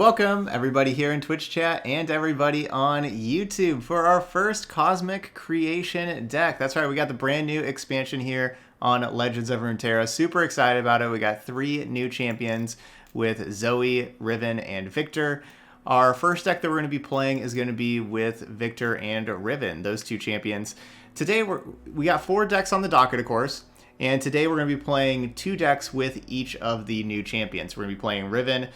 welcome everybody here in Twitch chat and everybody on YouTube for our first Cosmic Creation deck. That's right, we got the brand new expansion here on Legends of Runeterra. Super excited about it. We got 3 new champions with Zoe, Riven, and Viktor. Our first deck that we're going to be playing is going to be with Viktor and Riven, those 2 champions. Today we got 4 decks on the docket, of course, and today we're going to be playing 2 decks with each of the new champions. We're going to be playing Riven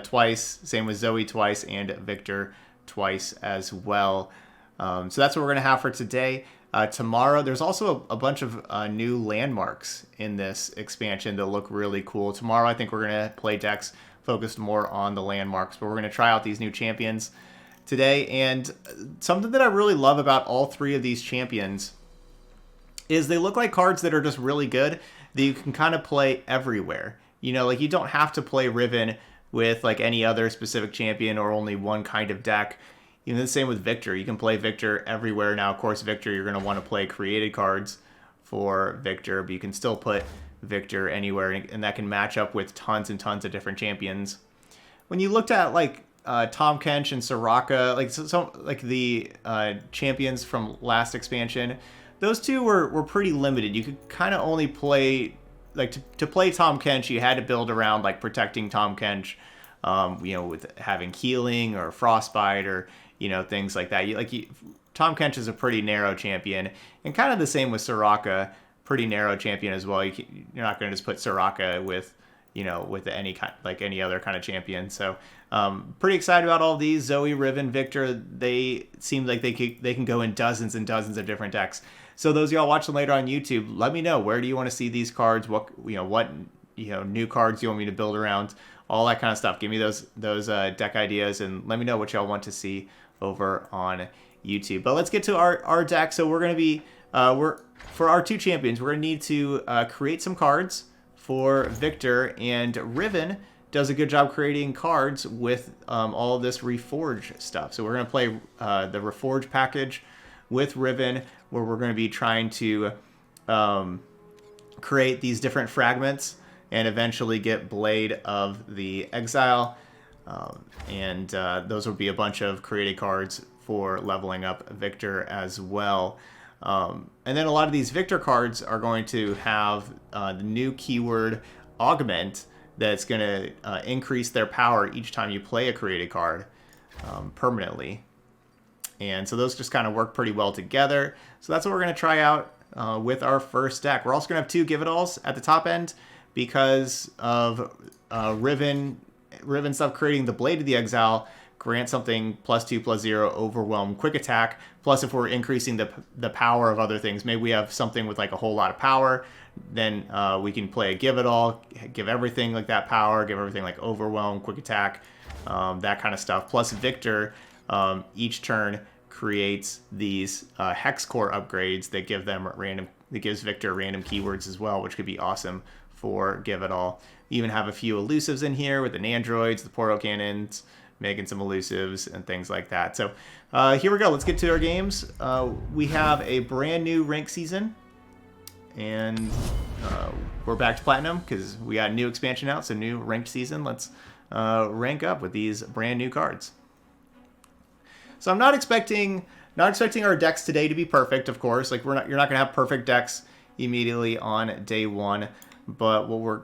twice, same with Zoe twice, and Viktor twice as well. So that's what we're going to have for today. Tomorrow, there's also a bunch of new landmarks in this expansion that look really cool. Tomorrow, I think we're going to play decks focused more on the landmarks, but we're going to try out these new champions today. And something that I really love about all 3 of these champions is they look like cards that are just really good that you can kind of play everywhere. You know, like you don't have to play Riven with like any other specific champion or only one kind of deck. Even the same with Viktor. You can play Viktor everywhere. Now, of course, Viktor, you're going to want to play created cards for Viktor, but you can still put Viktor anywhere, and that can match up with tons and tons of different champions. When you looked at like Tahm Kench and Soraka, like the champions from last expansion, those 2 were pretty limited. You could kind of only play, like to play Tahm Kench, you had to build around like protecting Tahm Kench, you know, with having healing or frostbite or, you know, things like that. Tahm Kench is a pretty narrow champion, and kind of the same with Soraka, pretty narrow champion as well. You're not going to just put Soraka with, you know, with any other kind of champion. So pretty excited about all these. Zoe, Riven, Viktor, they seem like they can go in dozens and dozens of different decks. So those of y'all watching later on YouTube, let me know, where do you want to see these cards? What new cards you want me to build around? All that kind of stuff. Give me those deck ideas, and let me know what y'all want to see over on YouTube. But let's get to our deck. So we're going to be for our 2 champions, we're going to need to create some cards for Viktor, and Riven does a good job creating cards with all of this Reforge stuff. So we're going to play the Reforge package with Riven, where we're going to be trying to create these different fragments and eventually get Blade of the Exile. And those will be a bunch of created cards for leveling up Viktor as well. And then a lot of these Viktor cards are going to have the new keyword Augment that's going to increase their power each time you play a created card permanently. And so those just kind of work pretty well together. So that's what we're going to try out with our first deck. We're also going to have 2 Give-It-Alls at the top end because of Riven stuff creating the Blade of the Exile, grant something +2/+0, overwhelm, quick attack. Plus, if we're increasing the power of other things, maybe we have something with like a whole lot of power, then we can play a Give-It-All, give everything like that power, give everything like overwhelm, quick attack, that kind of stuff. Plus Viktor, each turn creates these hex core upgrades that gives Viktor random keywords as well, which could be awesome for Give-It-All. We even have a few elusives in here with the Nandroids, the portal cannons, making some elusives and things like that. So here we go. Let's get to our games. We have a brand new rank season, and we're back to Platinum because we got a new expansion out, so new ranked season. Let's rank up with these brand new cards. So I'm not expecting our decks today to be perfect, of course. Like you're not going to have perfect decks immediately on day 1, but what we're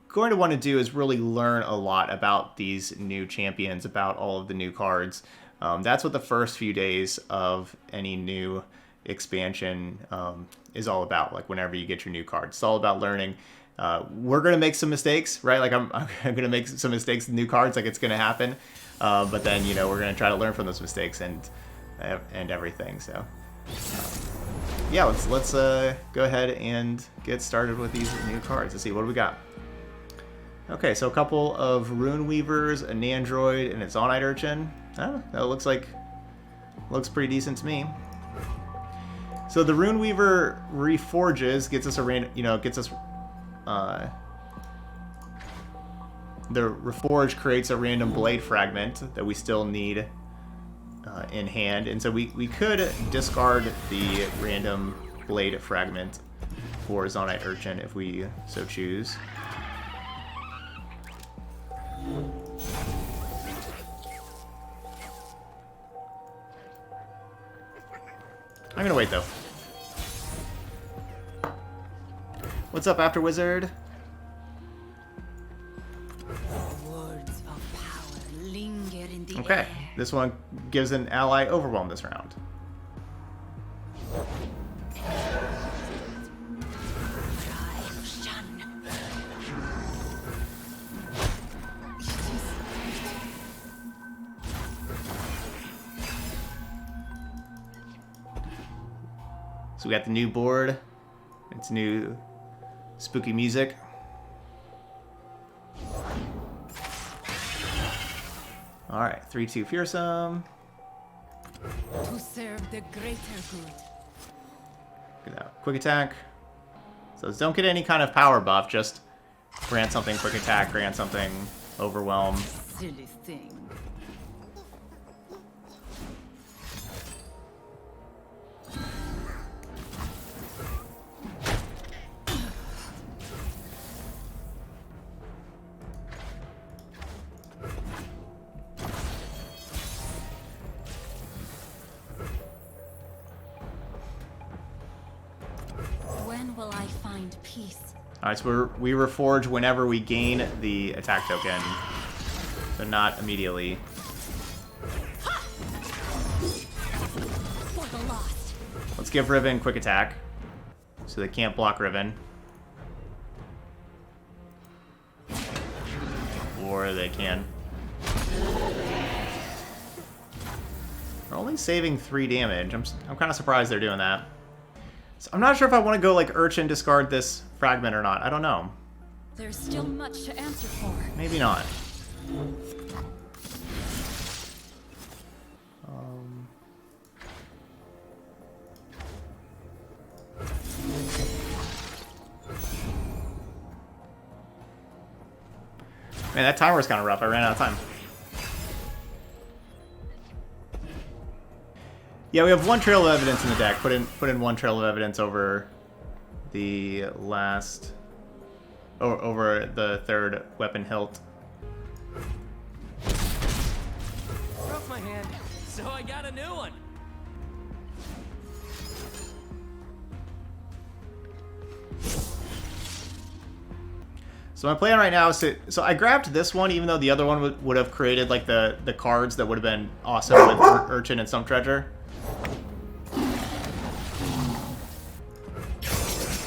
going to want to do is really learn a lot about these new champions, about all of the new cards. That's what the first few days of any new expansion is all about. Like whenever you get your new cards, it's all about learning. We're going to make some mistakes, right? Like I'm going to make some mistakes with new cards, like it's going to happen. But then, you know, we're going to try to learn from those mistakes and everything. So yeah, let's go ahead and get started with these new cards. Let's see, what do we got? Okay, so a couple of Rune Weavers, a Nandroid, and a Zaun Urchin. Oh, that looks pretty decent to me. So the Rune Weaver reforges, gets us a random, the Reforge creates a random blade fragment that we still need in hand, and so we could discard the random blade fragment for Zaun Urchin if we so choose. I'm gonna wait though. What's up, After Wizard? Words of power linger in the Okay, air. this one gives an ally overwhelm this round. So we got the new board. It's new spooky music. All right, 3-2 fearsome. To serve the greater good. Get that quick attack. So don't get any kind of power buff. Just grant something quick attack. Grant something overwhelm. Silly thing. When will I find peace? All right, so we reforge whenever we gain the attack token, so not immediately. For the lost. Let's give Riven quick attack, so they can't block Riven. Or they can. They're only saving 3 damage. I'm kind of surprised they're doing that. So I'm not sure if I want to go like Urchin discard this fragment or not. I don't know. There's still much to answer for. Maybe not. Man, that timer's kind of rough. I ran out of time. Yeah, we have 1 trail of evidence in the deck. Put in 1 trail of evidence over the last, over the 3rd weapon hilt. Broke my hand, so I got a new one. So my plan right now is so I grabbed this one, even though the other one would have created like the cards that would have been awesome with Urchin and Stump Treasure.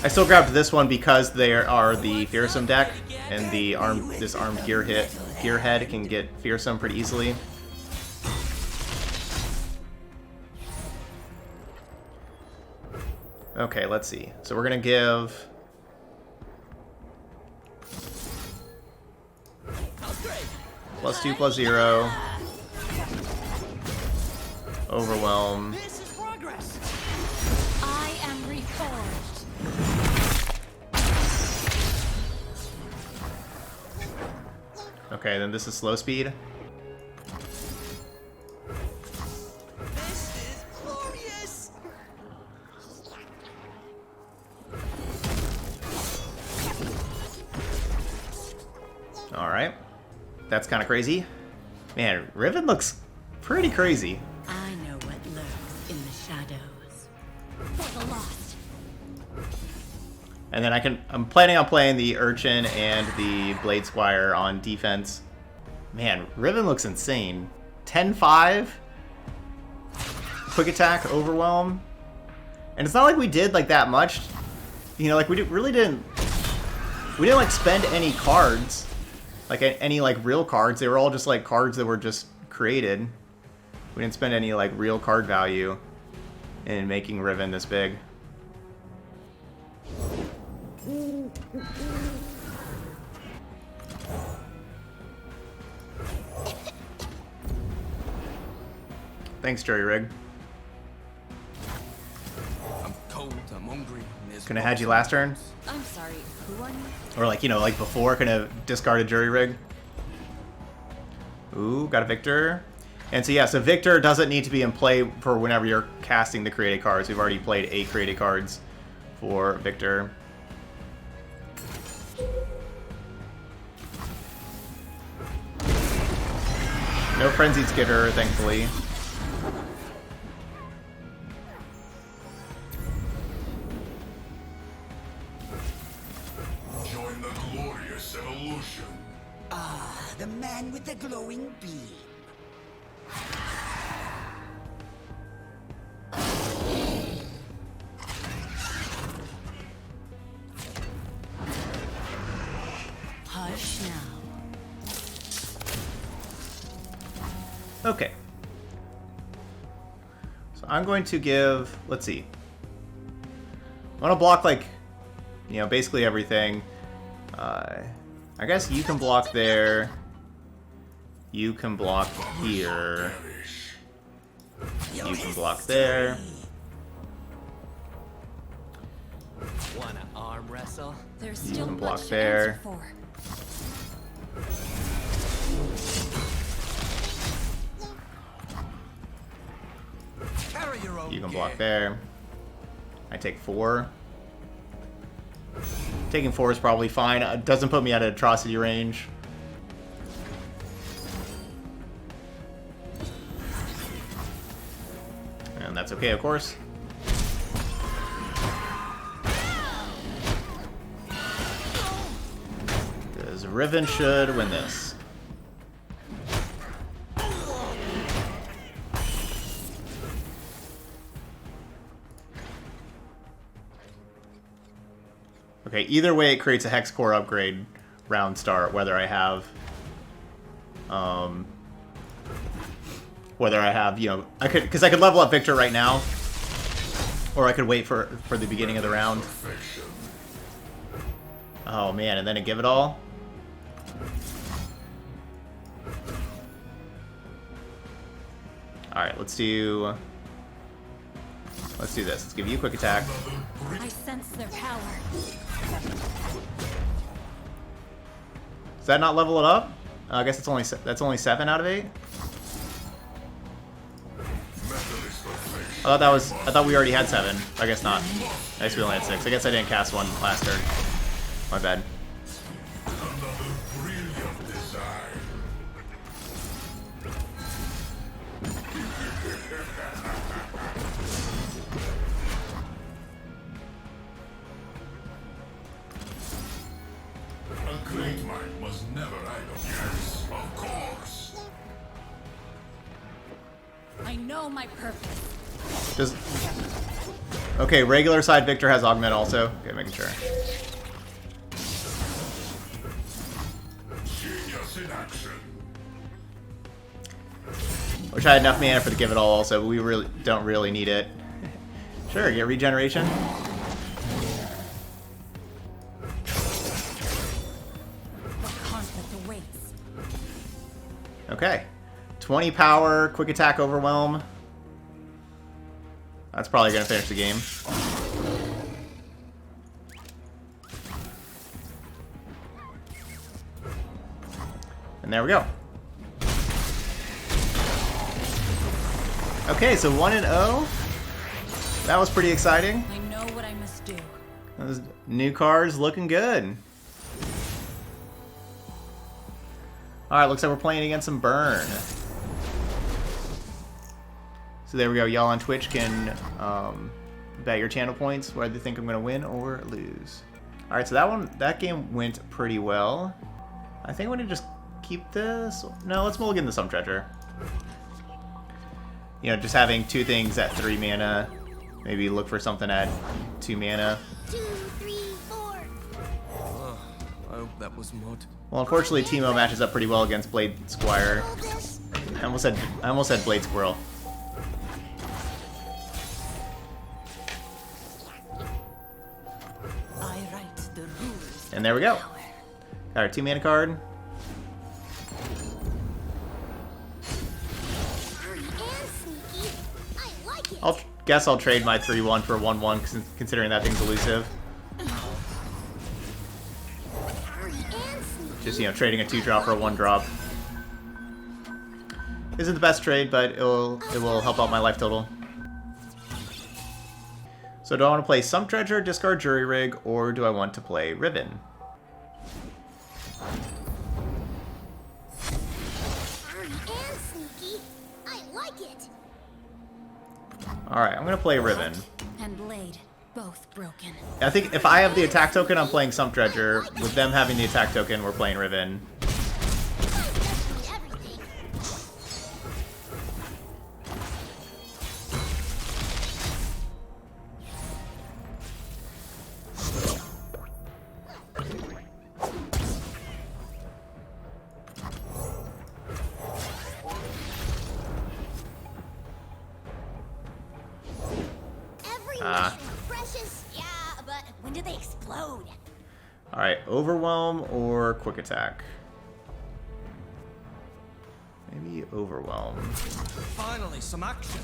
I still grabbed this one because they are the fearsome deck, and the this armed gearhead can get fearsome pretty easily. Okay, let's see. So we're gonna give +2/+0 overwhelm. This is progress. I am reforged. Okay, then this is slow speed. This is glorious. All right, that's kind of crazy. Man, Riven looks pretty crazy. I know what lurks in the shadows. For the lost. And then I'm planning on playing the Urchin and the Blade Squire on defense. Man, Riven looks insane. 10-5. Quick attack, overwhelm. And it's not like we did like that much. You know, like we really didn't like spend any cards. Like any like real cards. They were all just like cards that were just created. We didn't spend any like real card value in making Riven this big. Thanks, Jerry Rig. I'm cold, I'm hungry. Couldn't have had you last turn? I'm sorry, who are you? Or like, you know, like before, couldn't have discarded Jury Rig. Ooh, got a Victor. And so yeah, so Victor doesn't need to be in play for whenever you're casting the created cards. We've already played 8 created cards for Victor. No Frenzied Skitter, thankfully. Endless evolution. Ah, the man with the glowing beam. Hush now. Okay. So I'm going to give, let's see. I want to block, like, you know, basically everything. I guess you can block there. You can block here. You can block there. Wanna arm wrestle? There's You still can block much there. to answer for. Carry your own You can gear. block there. I take 4. Taking 4 is probably fine. It doesn't put me out of atrocity range. And that's okay, of course. Because Riven should win this. Okay, either way it creates a Hex Core upgrade round start, whether I have, you know, because I could level up Viktor right now, or I could wait for the beginning of the round. Oh man, and then a give it all. All right, let's do this. Let's give you a quick attack. I sense their power. Does that not level it up? I guess that's only 7 out of 8. I thought we already had 7. I guess not. I guess we only had 6. I guess I didn't cast one last turn. My bad. Another brilliant design. A great mind was never idle. Yes, of course. I know my purpose. Does okay? Regular side Viktor has augment also. Okay, making sure. Genius in action. Wish I had enough mana for the give it all also, but we really don't really need it. Sure, get regeneration. The conflict awaits. Okay. 20 power, quick attack, overwhelm. That's probably going to finish the game. And there we go. Okay, so 1-0. That was pretty exciting. I know what I must do. Those new cards looking good. Alright, looks like we're playing against some Burn. So there we go. Y'all on Twitch can bet your channel points whether you think I'm going to win or lose. Alright, so that game went pretty well. I think I'm going to just keep this. No, let's mulligan the Some Treasure. You know, just having 2 things at 3 mana. Maybe look for something at 2 mana. 2, 3, 4. I hope that was mod. Well, unfortunately, Teemo matches up pretty well against Blade Squire. I almost said Blade Squirrel. I write the rules. And there we go. Got our 2 mana card. Guess I'll trade my 3-1 for a 1-1, considering that thing's elusive. Just, you know, trading a 2-drop for a 1-drop. Isn't the best trade, but it will help out my life total. So do I want to play Some Treasure, discard Jury Rig, or do I want to play Riven? I like it. Alright, I'm going to play Riven. And Blade. both broken. I think if I have the attack token, I'm playing Sump Dredger. With them having the attack token, we're playing Riven. Precious, yeah, but when do they explode? Alright, Overwhelm or Quick Attack? Maybe Overwhelm. Finally, some action.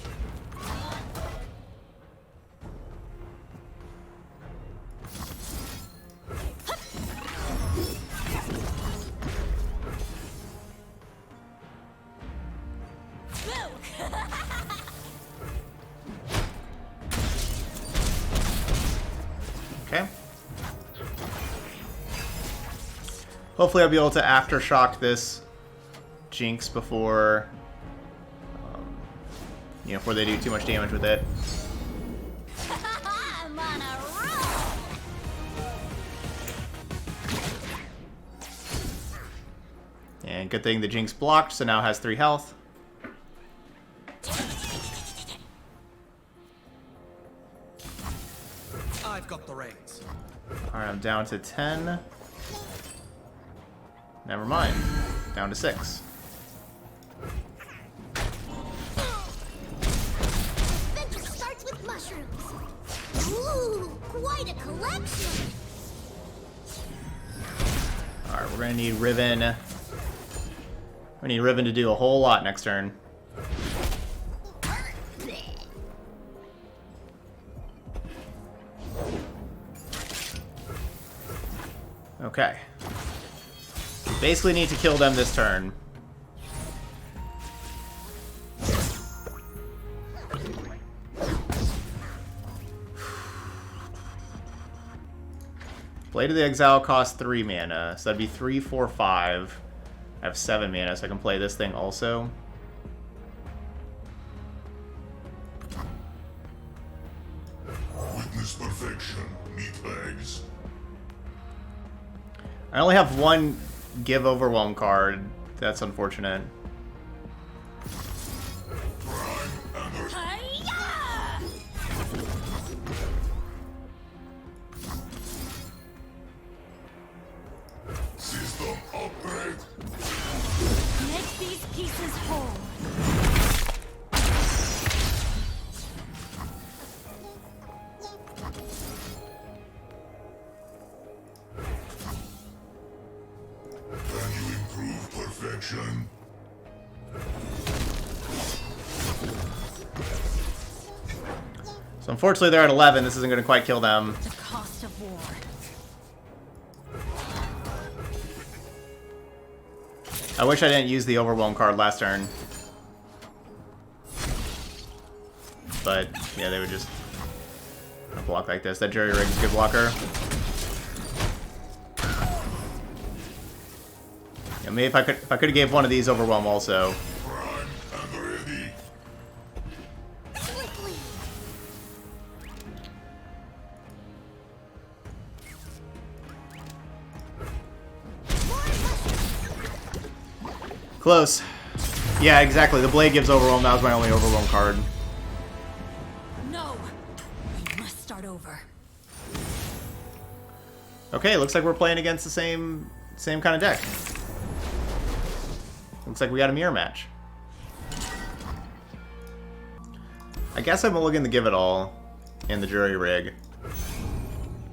Okay. Hopefully I'll be able to aftershock this Jinx before, you know, before they do too much damage with it. I'm on a roll. And good thing the Jinx blocked, so now has 3 health. I've got the reins. Alright, I'm down to 10. Never mind. Down to 6. Adventure starts with mushrooms. Ooh, quite a collection. Alright, we're gonna need Riven. We need Riven to do a whole lot next turn. Okay. Basically need to kill them this turn. Blade of the Exile costs 3 mana, so that'd be 3, 4, 5. I have 7 mana, so I can play this thing also. Witness perfection, meatbags. I only have one Give Overwhelm card. That's unfortunate. Hi-ya! System upgrade. Make these pieces whole. Can you improve perfection? So unfortunately they're at 11. This isn't going to quite kill them. The cost of war. I wish I didn't use the Overwhelm card last turn. But, yeah, they would just block like this. That Jury Rig's a good blocker. Yeah, maybe if I could have gave one of these Overwhelm also. Prime and ready. Quickly. Close. Yeah, exactly. The Blade gives Overwhelm. That was my only Overwhelm card. No. We must start over. Okay, looks like we're playing against the same kind of deck. Looks like we got a mirror match. I guess I'm looking to give it all in the Jury Rig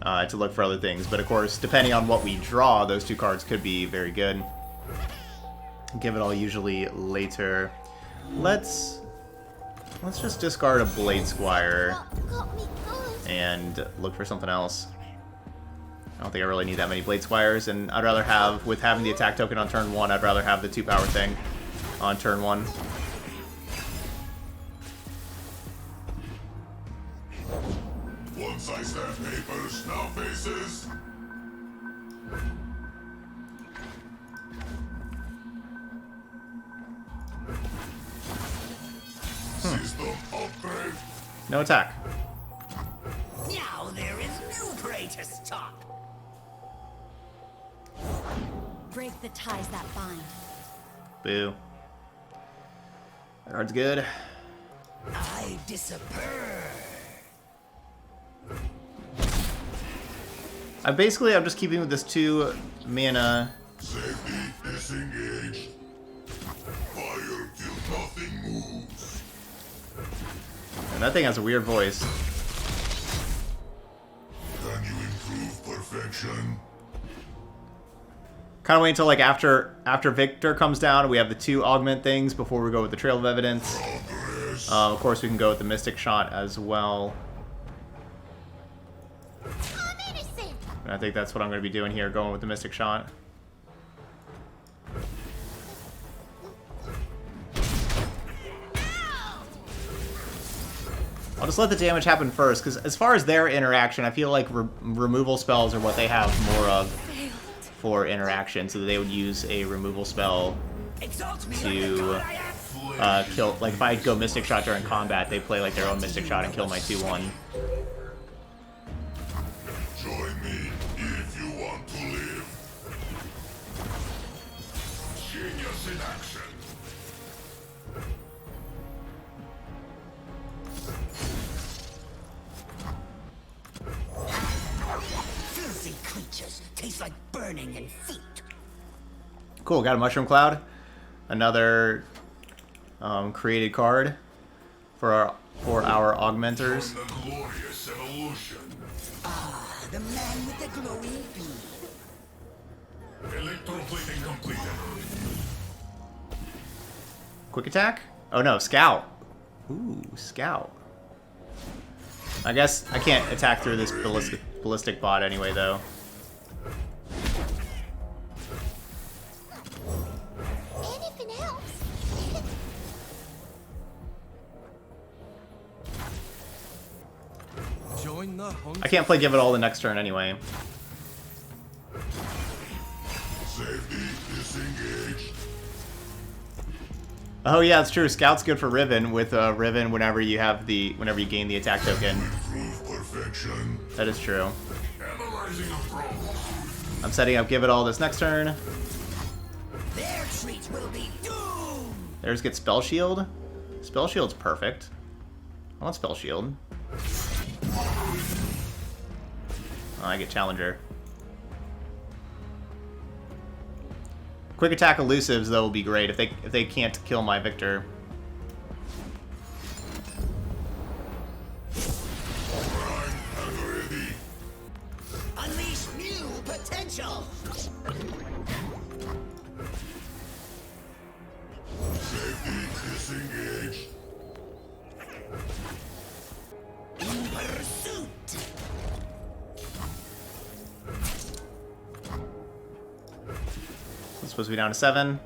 to look for other things, but of course, depending on what we draw, those 2 cards could be very good. Give it all usually later. Let's just discard a Blade Squire and look for something else. I don't think I really need that many Blade Squires, and I'd rather have, with having the attack token on turn 1, I'd rather have the 2-power thing on turn 1. Once I have papers, now faces. System upgrade. No attack. Now way to stop. Break the ties that bind. Boo. That card's good. I disappear. I'm just keeping with this 2 mana. Safety disengaged. Fire till nothing moves. And that thing has a weird voice. Can you improve perfection? Kind of wait until like after Viktor comes down, we have the 2 augment things before we go with the Trail of Evidence. Progress. Of course, we can go with the Mystic Shot as well. I'm innocent. And I think that's what I'm going to be doing here, going with the Mystic Shot. I'll just let the damage happen first, because as far as their interaction, I feel like removal spells are what they have more of for interaction, so that they would use a removal spell to kill. Like if I go Mystic Shot during combat, they play like their own Mystic Shot and kill my 2/1. Join me if you want to live. Genius in action. Filthy creatures taste like burning in feet. Cool, got a Mushroom Cloud. Another created card for our augmenters. The glorious evolution. The man with the glowing beam. Electroplating completed. Quick attack? Oh no, Scout. Ooh, Scout. I guess I can't attack through this ballistic bot anyway, though. Anything else? Join the hunt. I can't play Give It All the next turn anyway. Safety disengaged. Oh yeah, it's true. Scout's good for Riven. With Riven, whenever you gain the attack token. Improve perfection. That is true. Analyzing approach. I'm setting up Give It All this next turn. Their treat will be doomed. There's get Spell Shield. Spell Shield's perfect. I want Spell Shield. Oh, I get Challenger. Quick attack elusives though will be great if they can't kill my Viktor. Prime and ready. Unleash new potential. Safety disengaged. In pursuit. It's supposed to be down to 7.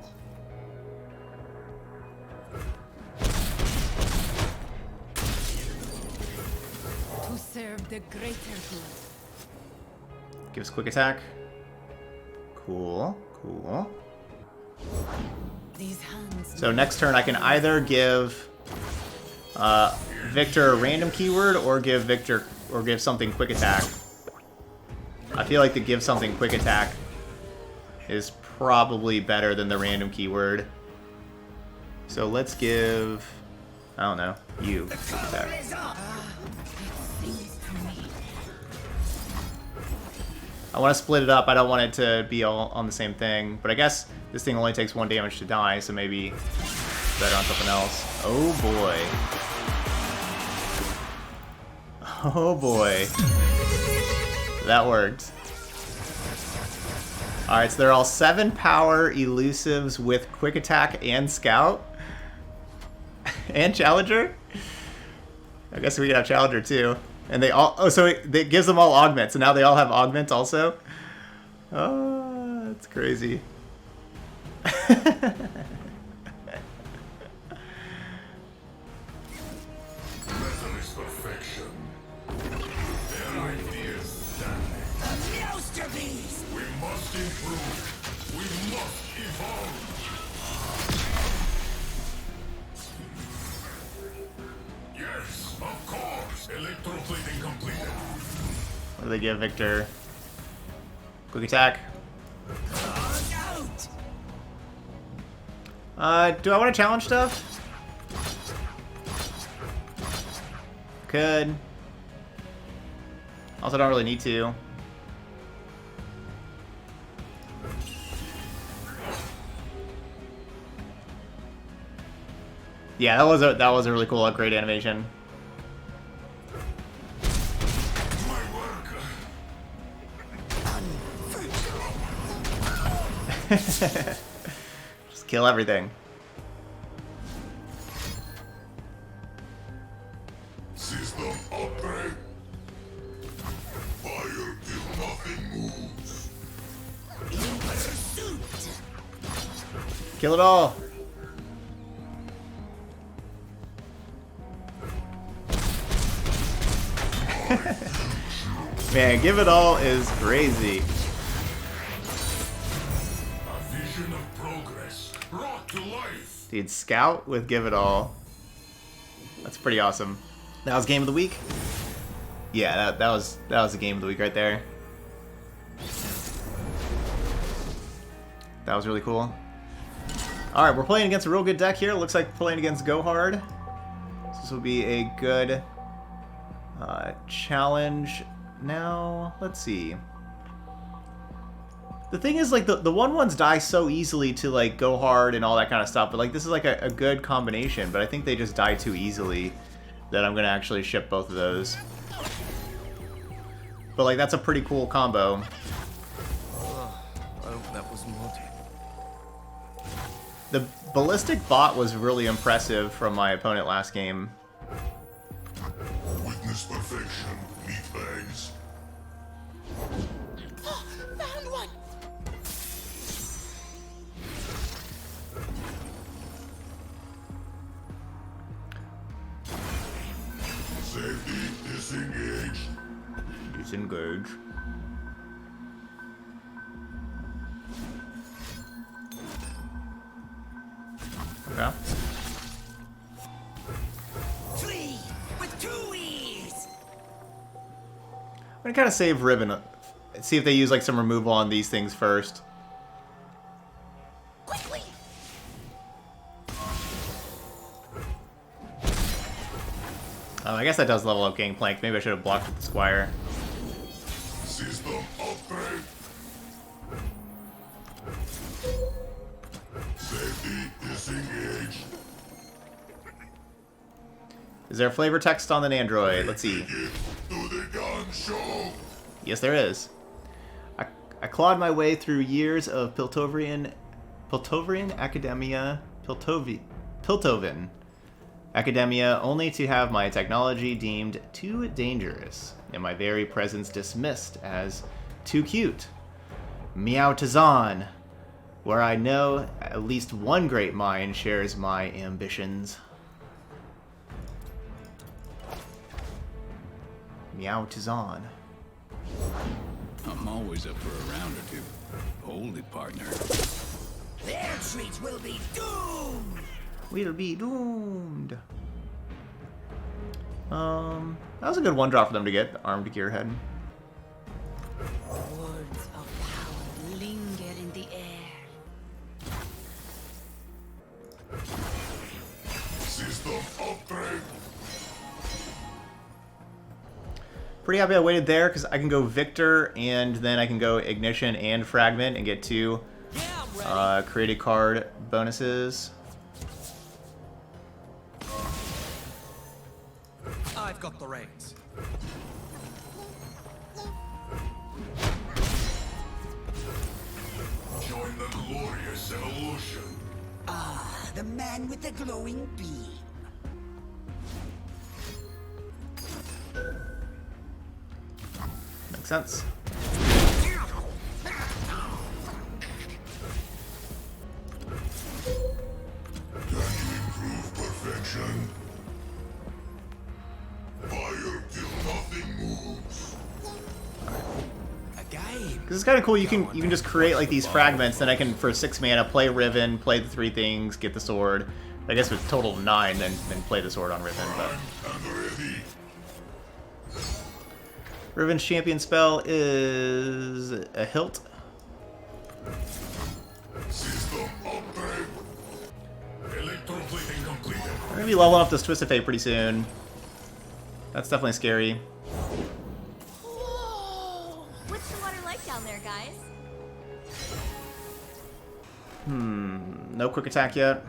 To serve the greater good. Gives quick attack. Cool, cool. These hands. So next turn I can either give Viktor a random keyword or give something quick attack. I feel like the give something quick attack is probably better than the random keyword. So let's give, I don't know, you quick attack. Is up. Seems to me. I want to split it up. I don't want it to be all on the same thing. But I guess this thing only takes 1 damage to die, so maybe better on something else. Oh boy. Oh boy. That worked. Alright, so they're all 7 power elusives with quick attack and scout. And challenger? I guess we could have challenger too. And they all, oh, so it gives them all augment. So now they all have augment also. Oh, that's crazy. Metal is perfection. Their ideas stand. A masterpiece. We must improve. We must evolve. Yes, of course. Electroplating completed. What do they give Viktor? Quick attack. Do I want to challenge stuff? Could. Also don't really need to. Yeah, that was a really cool upgrade animation. Just kill everything. System upgrade. Fire till nothing moves. In pursuit. Kill it all. Man, give it all is crazy. A vision of progress brought to life. Dude, Scout with Give It All. That's pretty awesome. That was game of the week? Yeah, that was the game of the week right there. That was really cool. Alright, we're playing against a real good deck here. Looks like playing against Go Hard. So this will be a good challenge. Now, let's see. The thing is, like, the 1/1s die so easily to, like, Go Hard and all that kind of stuff, but, like, this is, like, a good combination, but I think they just die too easily that I'm going to actually ship both of those. But, like, that's a pretty cool combo. Oh, that was multi. The Ballistic Bot was really impressive from my opponent last game. Witness perfection, meatbags. Found one. Safety disengaged. Disengage. Okay. Flee with 2 E's. I'm gonna kind of save Riven. See if they use like some removal on these things first. Quickly. Oh, I guess that does level up Gangplank. Maybe I should have blocked with the Squire. System upgrade. Safety disengaged. Is there flavor text on an Android? Let's see. To the gun show. Yes, there is. I clawed my way through years of Piltover Academia, Piltovan Academia, only to have my technology deemed too dangerous, and my very presence dismissed as too cute. Meow to Zaun, where I know at least one great mind shares my ambitions. Meow to Zaun. I'm always up for a round or two. Hold it, partner. Their treats will be doomed. We'll be doomed. That was a good one drop for them to get, the Armed Gearhead. Words of power linger in the air. System upgrade. Pretty happy I waited there because I can go Viktor and then I can go Ignition and Fragment and get 2 Yeah, I'm ready. created card bonuses. I've got the reins. Join the glorious evolution. Ah, the man with the glowing beam. Makes sense. Can you improve perfection? Fire till nothing moves. A game. Because it's kind of cool. You can just create like these fragments. Then I can for 6 mana play Riven, play the 3 things, get the sword. I guess with total of 9, then play the sword on Riven. But And ready. Riven's champion spell is a hilt. System upgrade. Electroplating completed. We're gonna be leveling up this Twisted Fate pretty soon. That's definitely scary. Whoa! What's the water like down there, guys? No quick attack yet.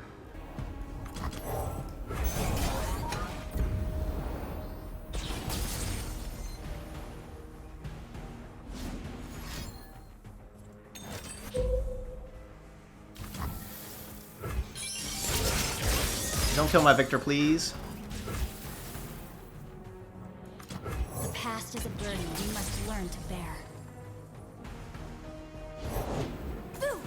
Don't kill my Viktor, please. The past is a burden we must learn to bear. Boo!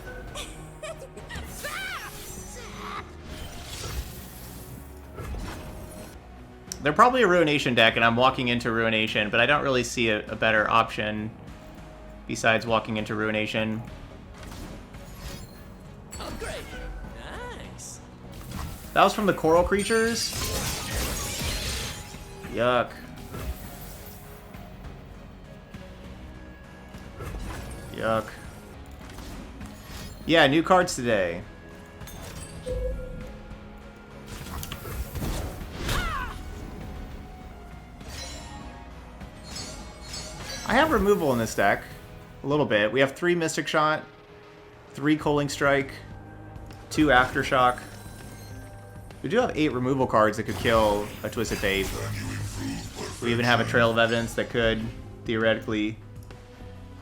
They're probably a Ruination deck, and I'm walking into Ruination, but I don't really see a better option besides walking into Ruination. Oh, great. Nice. That was from the Coral Creatures? Yuck. Yuck. Yeah, new cards today. I have removal in this deck. A little bit. We have 3 Mystic Shot, 3 Coaling Strike, 2 Aftershock. We do have 8 removal cards that could kill a Twisted Fate. We even have a Trail of Evidence that could, theoretically,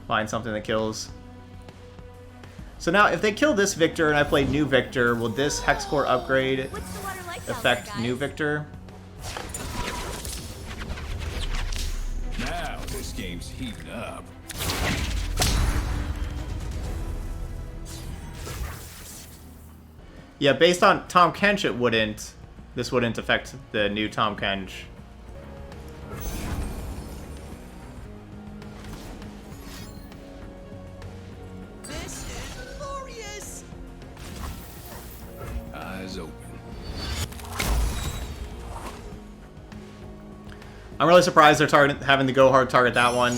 find something that kills. So now, if they kill this Viktor and I play new Viktor, will this Hexcore upgrade What's the water like down affect there, guys? new Viktor? Now this game's heating up. Yeah, based on Tom Kench, it wouldn't. This wouldn't affect the new Tom Kench. This is glorious. Eyes open. I'm really surprised they're having to go hard target that one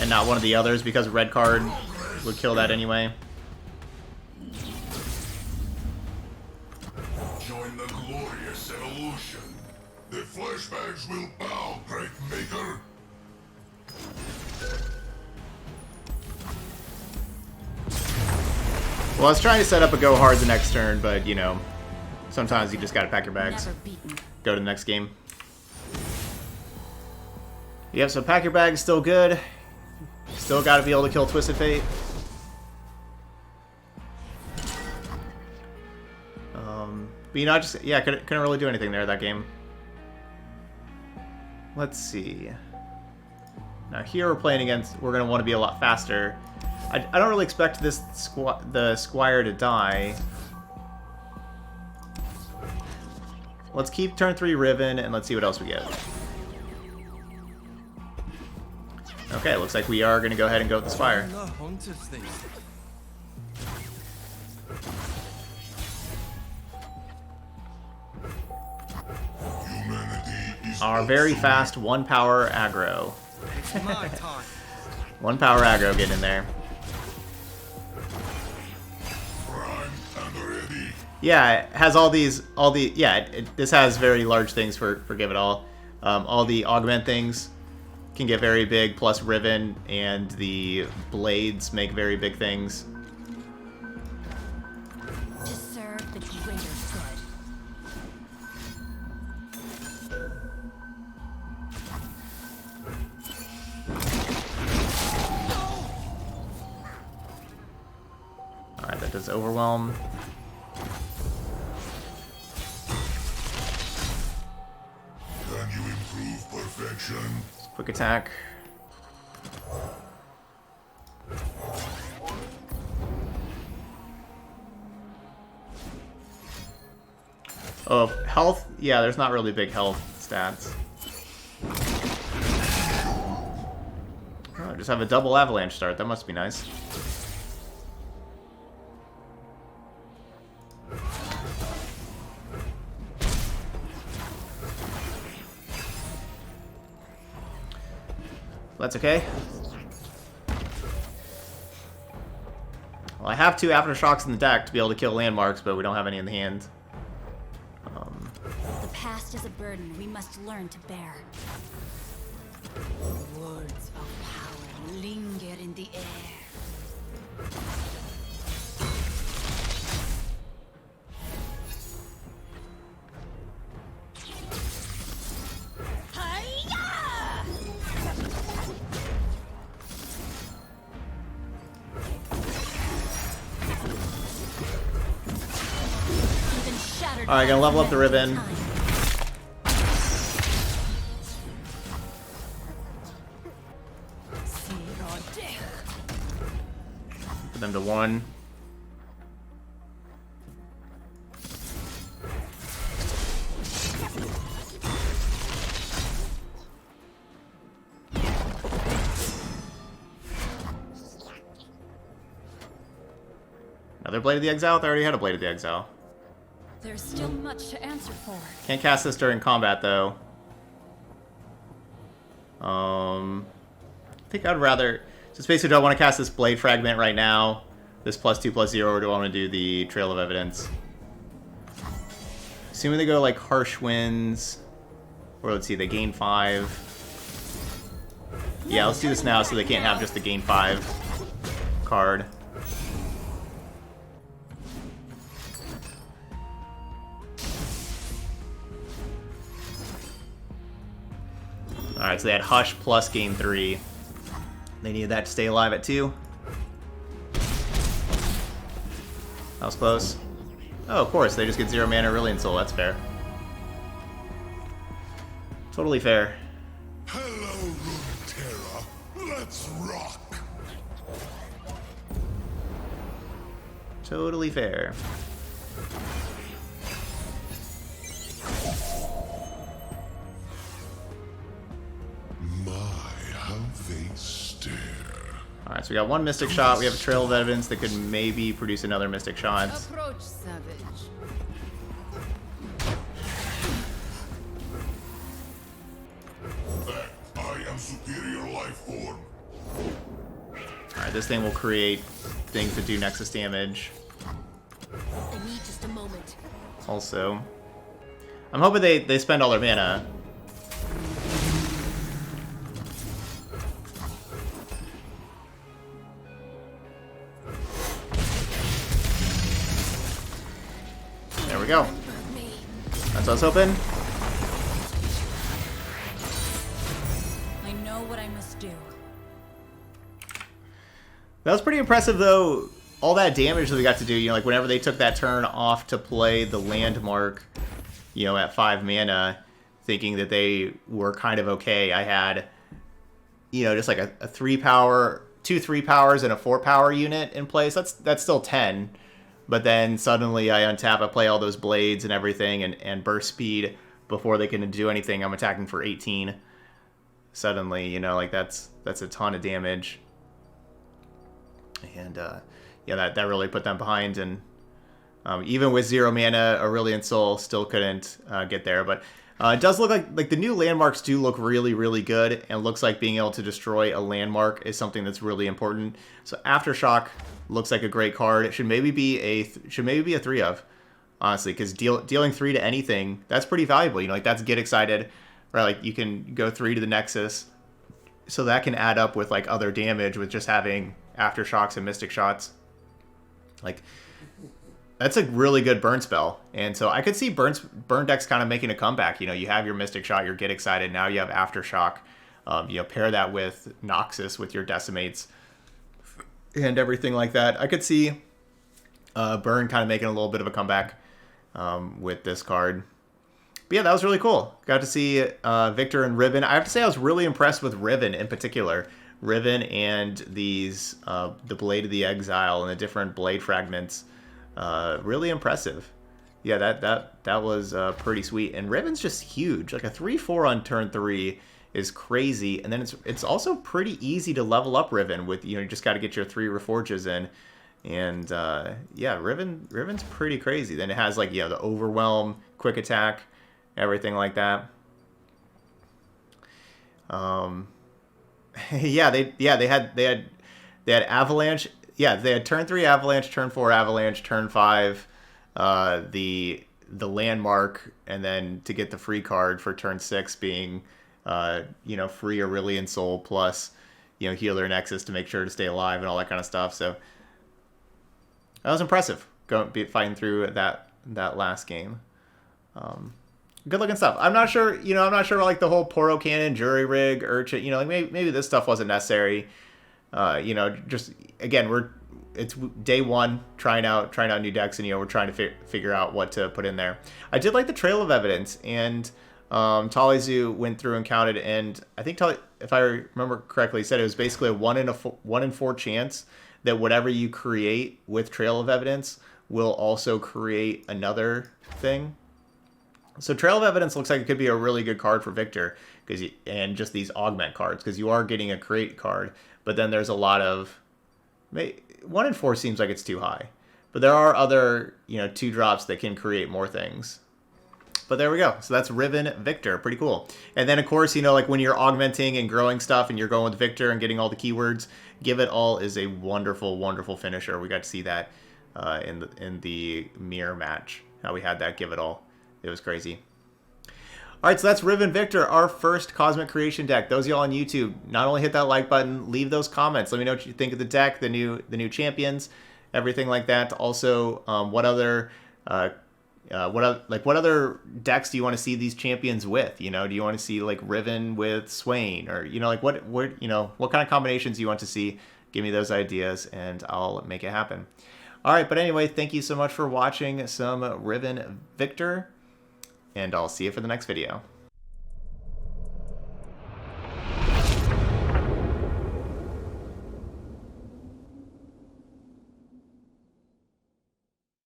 and not one of the others, because red card would kill that anyway. Join the glorious evolution. The flashbacks will bow, Great Maker. Well, I was trying to set up a go hard the next turn, but, you know, sometimes you just gotta pack your bags. Never beaten. Go to the next game. Yep, so pack your bags, still good. Still gotta be able to kill Twisted Fate. But, you know, I just, yeah, couldn't really do anything there that game. Let's see. Now here we're playing against, we're gonna want to be a lot faster. I don't really expect the Squire to die. Let's keep turn 3 Riven, and let's see what else we get. Okay, looks like we are going to go ahead and go with the Spire. The Hunter's thing. Humanity is Our very fast 1 power aggro. It's my time. 1 power aggro, get in there. primed and ready. Yeah, it has this has very large things for Give It All. All the augment things can get very big, plus Riven and the blades make very big things. To serve the greater good. Alright, that does Overwhelm. Can you improve perfection? Quick attack. Oh, health? Yeah, there's not really big health stats. Oh, just have a double avalanche start. That must be nice. that's okay. Well, I have 2 Aftershocks in the deck to be able to kill landmarks, but we don't have any in the hand. The past is a burden we must learn to bear. Words of power linger in the air. Hi-ya! Even shattered Alright, gonna level up the Riven. time. Put them to 1. Another Blade of the Exile? They already had a Blade of the Exile. There's still much to answer for. Can't cast this during combat, though. I think I'd rather... Just basically, do I want to cast this Blade Fragment right now? This +2/+0, or do I want to do the Trail of Evidence? Assuming they go, like, Harsh Winds... Or, let's see, they gain 5. Yeah, let's do this now so they can't have just the gain 5 card. Alright, so they had Hush plus gain 3. They needed that to stay alive at 2. That was close. Oh, of course, they just get 0 mana Aurelion Soul. That's fair. Totally fair. Hello, Runeterra. Let's rock. Totally fair. How they stare. Alright, so we got 1 Mystic Shot. We have a Trail of Evidence that could maybe produce another Mystic Shot. Approach, savage. That I am superior life form. Alright, this thing will create things that do Nexus damage. I need just a moment. Also, I'm hoping they spend all their mana. There we go. That's what I was hoping. I know what I must do. That was pretty impressive, though. All that damage that we got to do, you know, like whenever they took that turn off to play the landmark, you know, at 5 mana, thinking that they were kind of okay. I had, you know, just like a 3 power, 2 3 powers and a 4 power unit in place. That's still 10. But then suddenly I untap, I play all those blades and everything and burst speed before they can do anything. I'm attacking for 18. Suddenly, you know, like that's a ton of damage. And yeah, that really put them behind. And even with 0 mana, Aurelion Soul still couldn't get there. But it does look like the new landmarks do look really, really good. And it looks like being able to destroy a landmark is something that's really important. So Aftershock looks like a great card. It should maybe be a 3 of, honestly, because dealing 3 to anything, that's pretty valuable. You know, like that's Get Excited, right? Like you can go 3 to the Nexus, so that can add up with like other damage with just having Aftershocks and Mystic Shots. Like that's a really good burn spell, and so I could see burn decks kind of making a comeback. You know, you have your Mystic Shot, your Get Excited, now you have Aftershock. You know, pair that with Noxus with your Decimates and everything like that. I could see Burn kind of making a little bit of a comeback with this card. But yeah, that was really cool. Got to see Viktor and Riven. I have to say I was really impressed with Riven in particular. Riven and these, the Blade of the Exile and the different blade fragments. Really impressive. Yeah, that was pretty sweet. And Riven's just huge. Like a 3/4 on turn 3 is crazy, and then it's also pretty easy to level up Riven with, you know, you just got to get your 3 Reforges in, and yeah, Riven's pretty crazy. Then it has like, you know, the Overwhelm, Quick Attack, everything like that. they had Avalanche. Yeah, they had turn 3 Avalanche, turn 4 Avalanche, turn 5 the landmark, and then to get the free card for turn 6 being free Aurelion Soul plus healer Nexus to make sure to stay alive and all that kind of stuff. So that was impressive fighting through that last game. Good looking stuff. I'm not sure like the whole Poro Cannon, Jury Rig, Urchin, like maybe this stuff wasn't necessary. Just again, it's day 1 trying out new decks, and we're trying to figure out what to put in there. I did like the Trail of Evidence, and Talizu went through and counted, and I think if I remember correctly, he said it was basically a 1 in 4 chance that whatever you create with Trail of Evidence will also create another thing. So Trail of Evidence looks like it could be a really good card for Viktor, and just these augment cards, because you are getting a create card, but then there's a lot of 1 in 4 seems like it's too high, but there are other 2 drops that can create more things. But there we go. So that's Riven Viktor, pretty cool. And then of course like when you're augmenting and growing stuff and you're going with Viktor and getting all the keywords, Give It All is a wonderful finisher. We got to see that in the mirror match, how we had that Give It All. It was crazy. All right, so that's Riven Viktor, our first Cosmic Creation deck. Those of y'all on YouTube, not only hit that like button, leave those comments. Let me know what you think of the deck, the new champions, everything like that. Also, what other decks do you want to see these champions with? Do you want to see like Riven with Swain, or what kind of combinations do you want to see? Give me those ideas, and I'll make it happen. All right, but anyway, thank you so much for watching some Riven Viktor, and I'll see you for the next video.